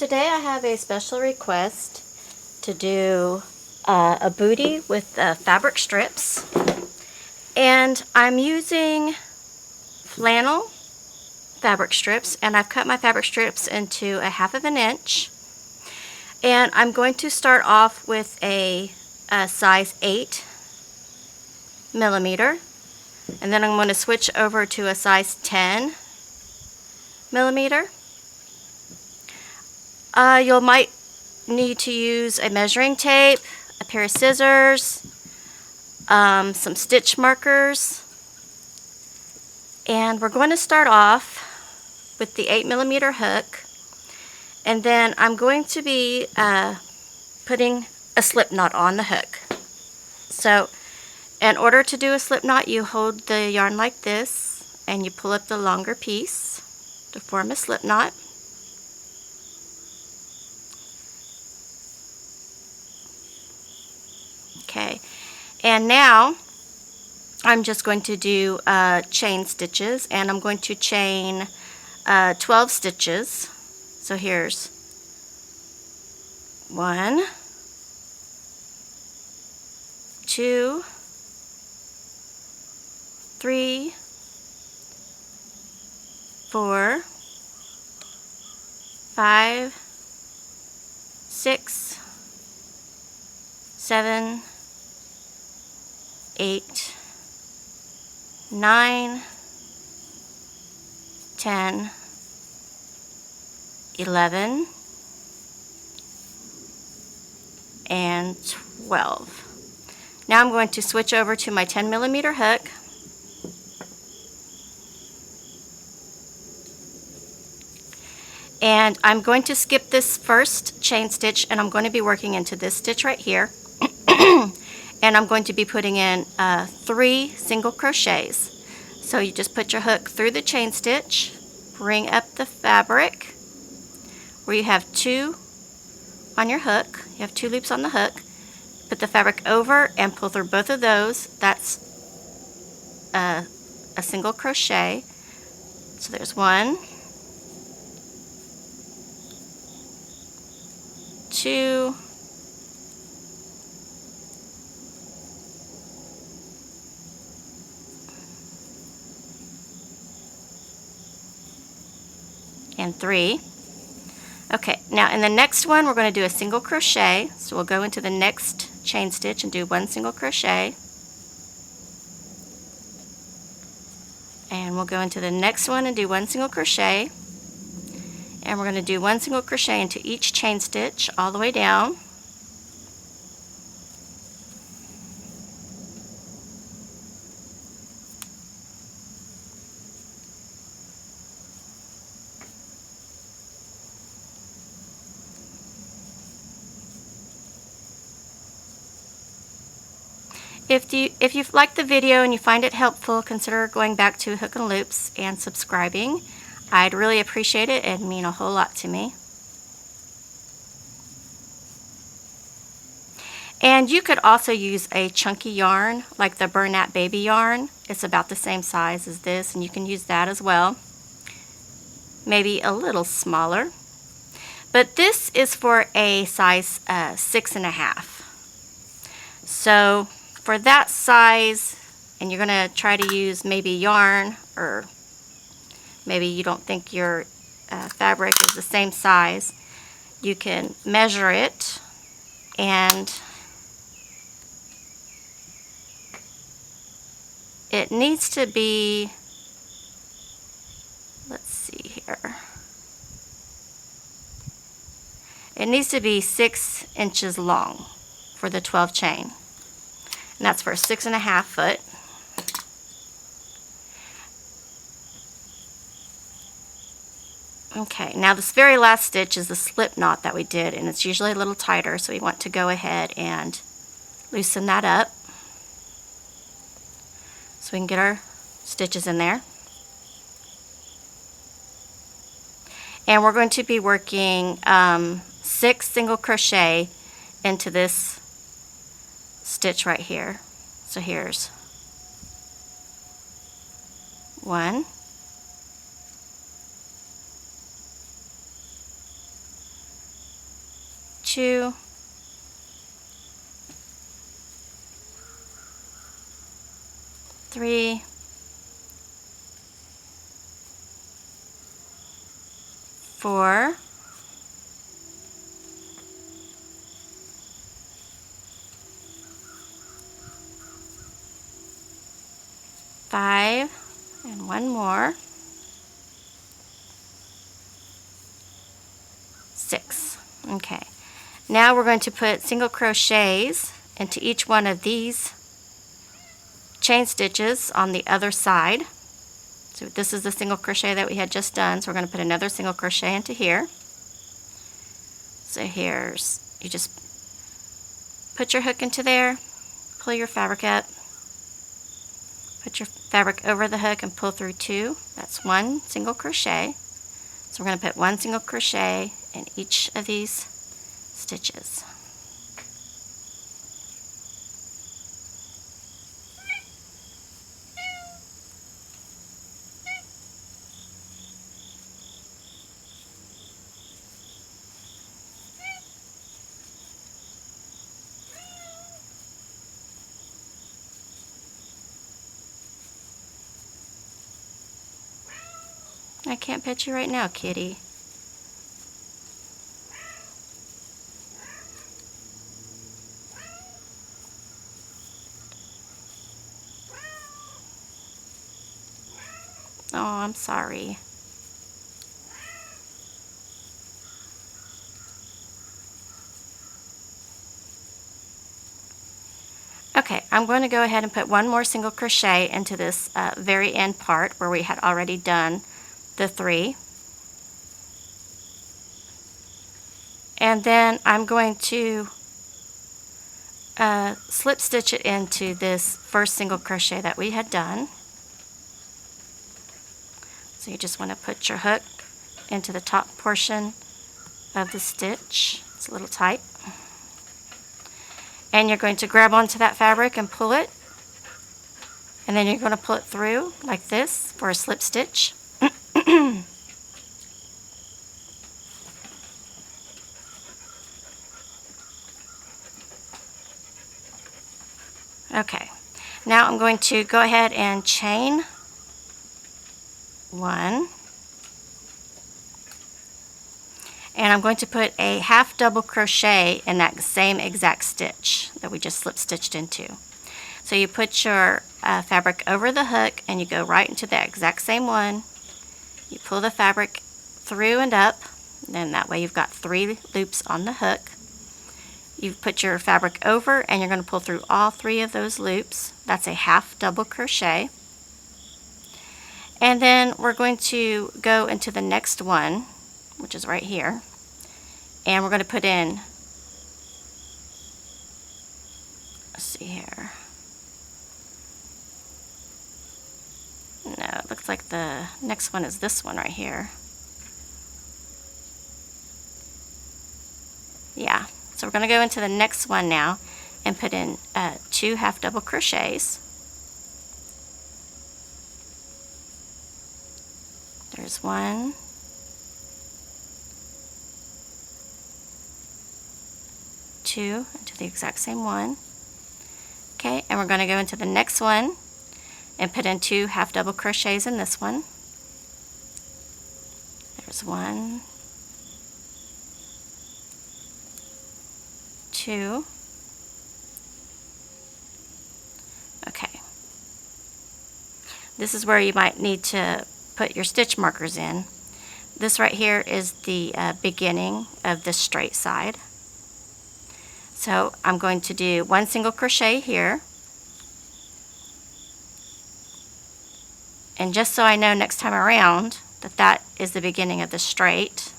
Today I have a special request to do a bootie with fabric strips, and I'm using flannel fabric strips, and I've cut my fabric strips into 1/2 inch, and I'm going to start off with a size 8mm, and then I'm going to switch over to a size 10mm. You might need to use a measuring tape, a pair of scissors, some stitch markers, and we're going to start off with the 8mm hook, and then I'm going to be putting a slip knot on the hook. So in order to do a slip knot, you hold the yarn like this and you pull up the longer piece to form a slip knot. Okay, and now I'm just going to do chain stitches, and I'm going to chain 12 stitches. So here's 1, 2, 3, 4, 5, 6, 7, 8, 9, 10, 11, and 12. Now I'm going to switch over to my 10mm hook, and I'm going to skip this first chain stitch, and I'm going to be working into this stitch right here. And I'm going to be putting in 3 single crochets. So you just put your hook through the chain stitch, bring up the fabric where you have 2 on your hook. You have 2 loops on the hook. Put the fabric over and pull through both of those. That's a single crochet. So there's 1, 2, and 3. Okay, now in the next one we're going to do a single crochet. So we'll go into the next chain stitch and do 1 single crochet, and we'll go into the next one and do 1 single crochet, and we're going to do 1 single crochet into each chain stitch all the way down. If you've liked the video and you find it helpful, consider going back to Hook and Loops and subscribing. I'd really appreciate it. It'd mean a whole lot to me. And you could also use a chunky yarn like the Bernat baby yarn. It's about the same size as this, and you can use that as well. Maybe a little smaller. But this is for a size 6.5. So for that size, and you're going to try to use maybe yarn, or maybe you don't think your fabric is the same size, you can measure it, and it needs to be, let's see here, it needs to be 6 inches long for the 12 chain. And that's for a 6.5 foot. Okay, now this very last stitch is the slip knot that we did, and it's usually a little tighter, so we want to go ahead and loosen that up so we can get our stitches in there. And we're going to be working 6 single crochet into this stitch right here. So here's 1, 2, 2, 3, 4, 5, and one more, 6. Okay, now we're going to put single crochets into each one of these chain stitches on the other side. So this is the single crochet that we had just done, so we're going to put another single crochet into here. So here's, you just put your hook into there, pull your fabric up, put your fabric over the hook and pull through 2. That's 1 single crochet. So we're going to put 1 single crochet in each of these stitches. I can't pet you right now, kitty. Oh, I'm sorry. Okay, I'm going to go ahead and put 1 more single crochet into this very end part where we had already done the 3. And then I'm going to slip stitch it into this first single crochet that we had done. So you just want to put your hook into the top portion of the stitch. It's a little tight. And you're going to grab onto that fabric and pull it. And then you're going to pull it through like this for a slip stitch. Okay, now I'm going to go ahead and chain 1, and I'm going to put a half double crochet in that same exact stitch that we just slip stitched into. So you put your fabric over the hook and you go right into that exact same one. You pull the fabric through and up, and then that way you've got 3 loops on the hook. You put your fabric over and you're going to pull through all 3 of those loops. That's a half double crochet. And then we're going to go into the next one, which is right here. And we're going to put in, let's see here. No, it looks like the next one is this one right here. Yeah. So we're going to go into the next one now and put in 2 half double crochets. There's 1, 2 into the exact same one. Okay, and we're going to go into the next one and put in 2 half double crochets in this one. There's 1, 2. Okay. This is where you might need to put your stitch markers in. This right here is the beginning of the straight side. So I'm going to do 1 single crochet here. And just so I know next time around that that is the beginning of the straight,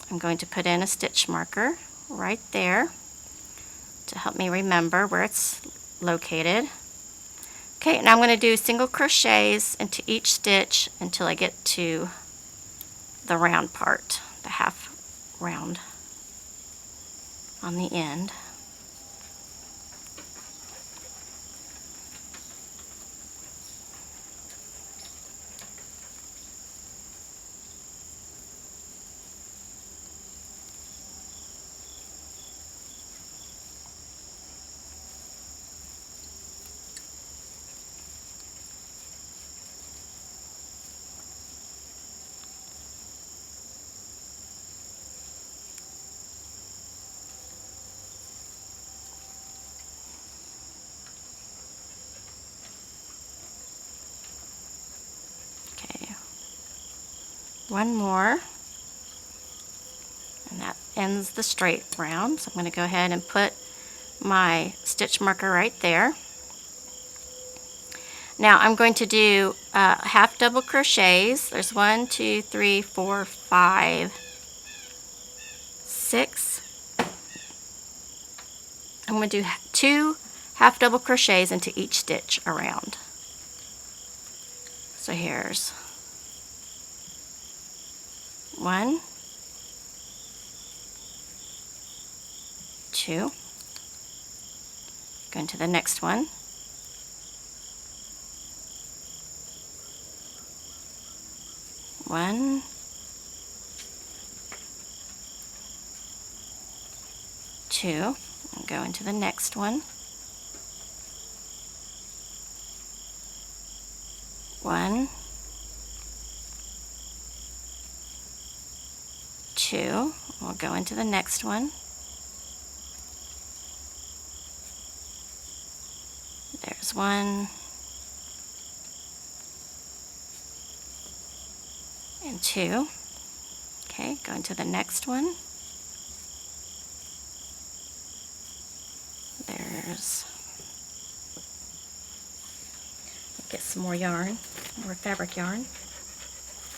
I'm going to put in a stitch marker right there to help me remember where it's located. Okay, and I'm going to do single crochets into each stitch until I get to the round part, the half round on the end. one more, and that ends the straight round. So I'm going to go ahead and put my stitch marker right there. Now I'm going to do half double crochets. There's 1, 2, 3, 4, 5, 6. I'm going to do 2 half double crochets into each stitch around. So here's 1, 2, go into the next one, 1, 2, and go into the next one, 1, 2, we'll go into the next one, there's 1, and 2, okay, go into the next one, there's, get some more yarn, more fabric yarn,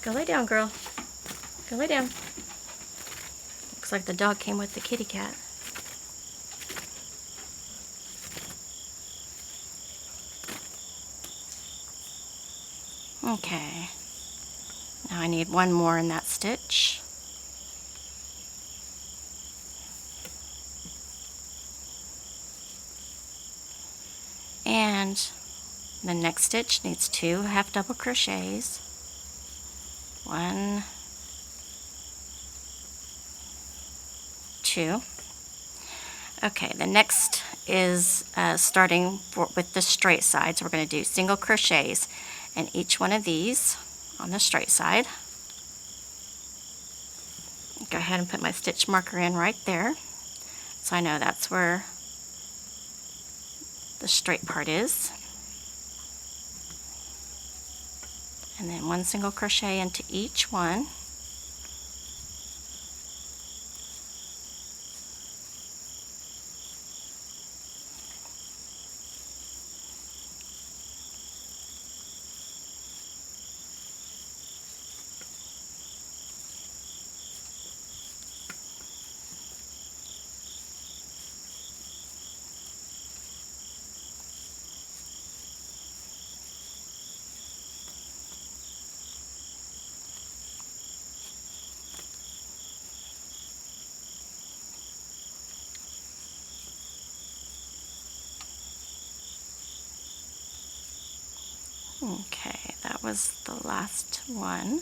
go lay down, girl, go lay down. Looks like the dog came with the kitty cat. Okay, now I need one more in that stitch. And the next stitch needs 2 half double crochets. 1, 2. Okay, the next is starting with the straight side. So we're going to do single crochets in each one of these on the straight side. Go ahead and put my stitch marker in right there, so I know that's where the straight part is. And then 1 single crochet into each one. Okay, that was the last one.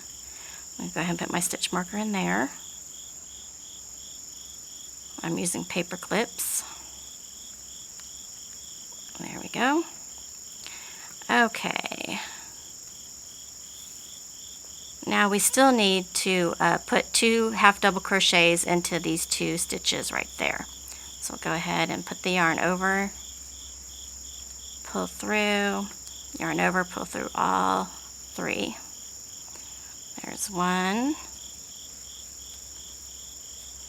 I'm going to go ahead and put my stitch marker in there. I'm using paper clips. There we go. Okay. Now we still need to put 2 half double crochets into these 2 stitches right there. So I'll go ahead and put the yarn over, pull through, yarn over, pull through all 3. There's 1,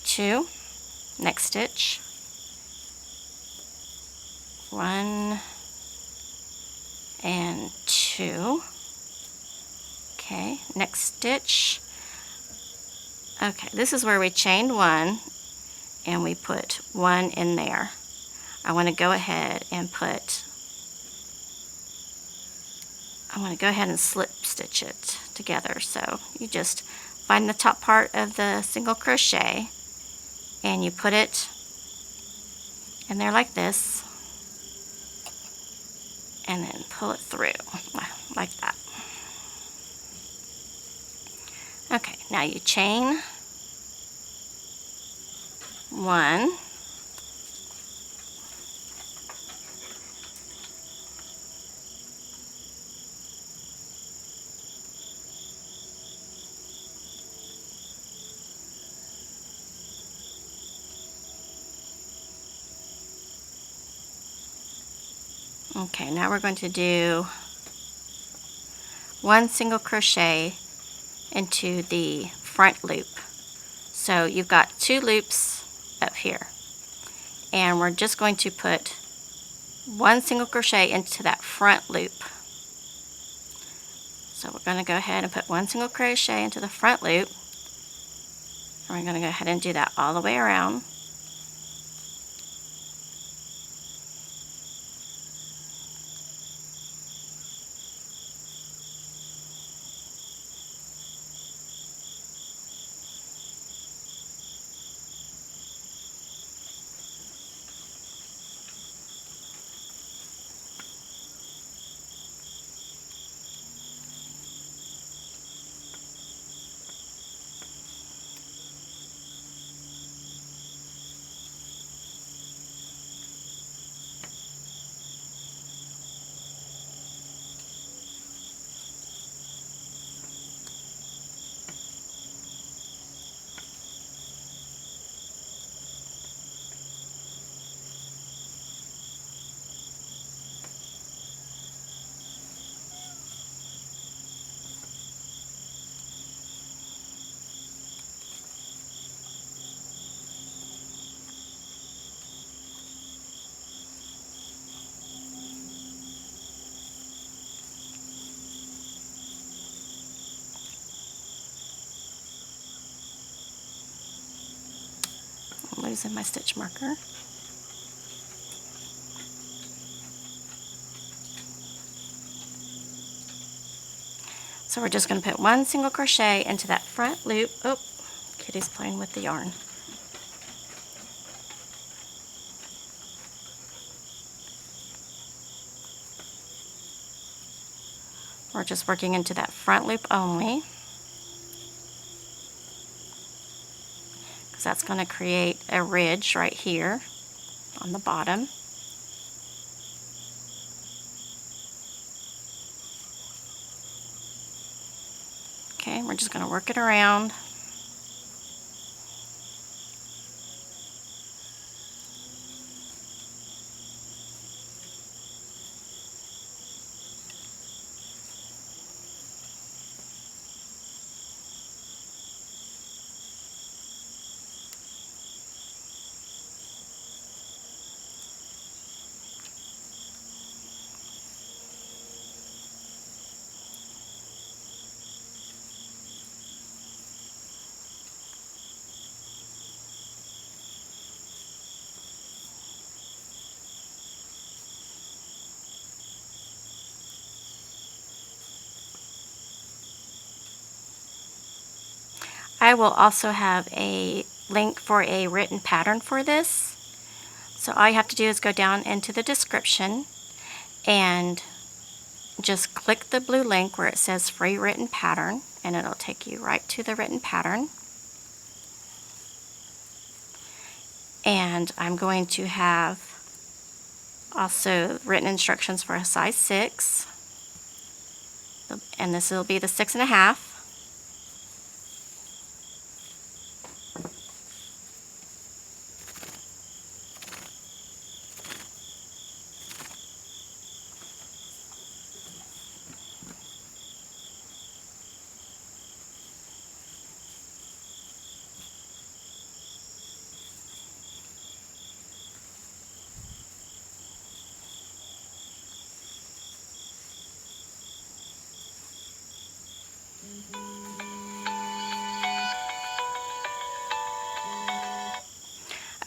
2, next stitch, 1 and 2. Okay, next stitch. Okay, this is where we chained 1 and we put 1 in there. I want to go ahead and slip stitch it together. So you just find the top part of the single crochet and you put it in there like this and then pull it through like that. Okay, now you chain 1, okay, now we're going to do 1 single crochet into the front loop. So you've got 2 loops up here, and we're just going to put 1 single crochet into that front loop. So we're going to go ahead and put 1 single crochet into the front loop, and we're going to go ahead and do that all the way around. I'm losing my stitch marker. So we're just going to put 1 single crochet into that front loop. Oh, Kitty's playing with the yarn. We're just working into that front loop only, because that's going to create a ridge right here on the bottom. Okay, we're just going to work it around. I will also have a link for a written pattern for this. So all you have to do is go down into the description and just click the blue link where it says free written pattern, and it'll take you right to the written pattern. And I'm going to have also written instructions for a size 6, and this will be the 6.5.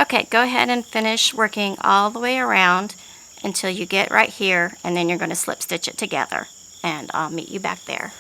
Okay, go ahead and finish working all the way around until you get right here, and then you're going to slip stitch it together, and I'll meet you back there.